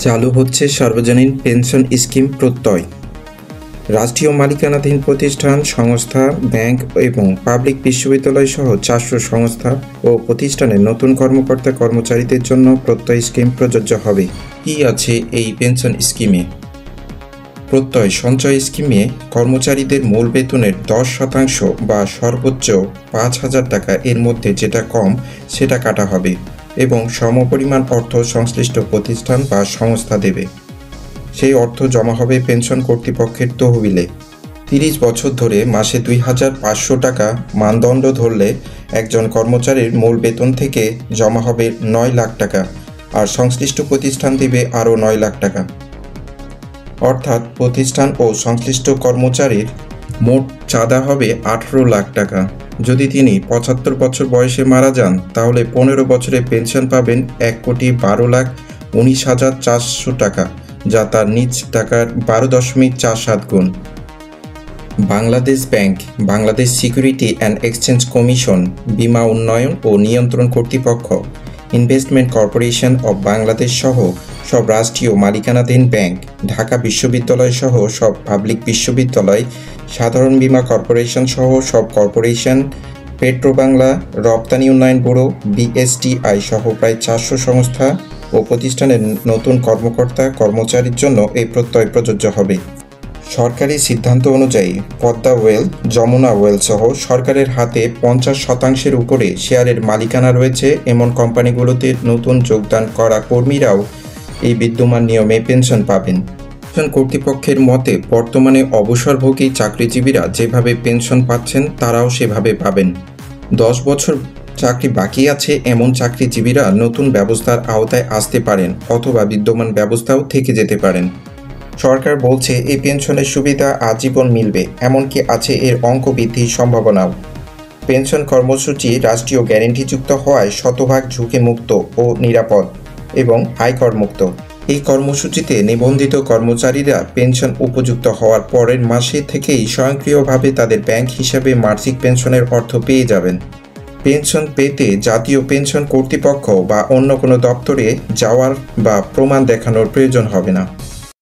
চালু হচ্ছে সার্বজনীন পেনশন স্কিম প্রত্যয়। রাষ্ট্রীয় মালিকানাধীন প্রতিষ্ঠান, সংস্থা, ব্যাংক এবং পাবলিক বিশ্ববিদ্যালয় সহ 400 সংস্থা ও প্রতিষ্ঠানের নতুন কর্মকর্তা কর্মচারীদের জন্য প্রত্যয় স্কিম প্রযোজ্য হবে। কি আছে এই পেনশন স্কিমে? প্রত্যয় সঞ্চয় স্কিমে কর্মচারীদের মূল বেতনের 10% বা সর্বোচ্চ 5,000 টাকা এর মধ্যে যেটা কম সেটা কাটা হবে এবং সমপরিমাণ অর্থ সংশ্লিষ্ট প্রতিষ্ঠান বা সংস্থা দেবে। সেই অর্থ জমা হবে পেনশন কর্তৃপক্ষের তহবিলে। 30 বছর ধরে মাসে 2,500 টাকা মানদণ্ড ধরলে একজন কর্মচারীর মূল বেতন থেকে জমা হবে 9 লাখ টাকা, আর সংশ্লিষ্ট প্রতিষ্ঠান দেবে আরও 9 লাখ টাকা। অর্থাৎ প্রতিষ্ঠান ও সংশ্লিষ্ট কর্মচারীর মোট চাঁদা হবে 18 লাখ টাকা। যদি তিনি 75 বছর বয়সে মারা যান তাহলে 15 বছরে পেনশন পাবেন 1,12,19,400 টাকা, যা তার নিজ টাকার 12.47 গুণ। Bangladesh bank, Bangladesh security and exchange commission, বীমা উন্নয়ন ও নিয়ন্ত্রণ কর্তৃপক্ষ, ইনভেস্টমেন্ট কর্পোরেশন অব বাংলাদেশ সহ সব রাষ্ট্রীয় মালিকানাধীন ব্যাংক, ঢাকা বিশ্ববিদ্যালয় সহ সব পাবলিক বিশ্ববিদ্যালয়, সাধারণ বীমা কর্পোরেশন সহ সব কর্পোরেশন, পেট্রোবাংলা, রপ্তানি উন্নয়ন ব্যুরো, বিএসটিআই সহ প্রায় 400 সংস্থা ও প্রতিষ্ঠানের নতুন কর্মকর্তা কর্মচারীর জন্য এই প্রত্যয় প্রযোজ্য হবে। সরকারি সিদ্ধান্ত অনুযায়ী পদ্মা ওয়েল, যমুনা ওয়েল সহ সরকারের হাতে 50% উপরে শেয়ারের মালিকানা রয়েছে এমন কোম্পানিগুলোতে নতুন যোগদান করা কর্মীরাও এই বিদ্যমান নিয়মে পেনশন পাবেন। পেনশন কর্তৃপক্ষের মতে বর্তমানে অবসরভোগী চাকরিজীবীরা যেভাবে পেনশন পাচ্ছেন তারাও সেভাবে পাবেন। 10 বছর চাকরি বাকি আছে এমন চাকরিজীবীরা নতুন ব্যবস্থার আওতায় আসতে পারেন অথবা বিদ্যমান ব্যবস্থাও থেকে যেতে পারেন। সরকার বলছে এই পেনশনের সুবিধা আজীবন মিলবে, এমনকি আছে এর অঙ্ক বৃদ্ধির সম্ভাবনাও। পেনশন কর্মসূচি রাষ্ট্রীয় গ্যারেন্টিযুক্ত হওয়ায় শতভাগ ঝুঁকিমুক্ত ও নিরাপদ এবং আয়কর মুক্ত। এই কর্মসূচিতে নিবন্ধিত কর্মচারীরা পেনশন উপযুক্ত হওয়ার পরের মাসে থেকেই স্বয়ংক্রিয়ভাবে তাদের ব্যাংক হিসাবে মাসিক পেনশনের অর্থ পেয়ে যাবেন। পেনশন পেতে জাতীয় পেনশন কর্তৃপক্ষ বা অন্য কোনো দপ্তরে যাওয়ার বা প্রমাণ দেখানোর প্রয়োজন হবে না।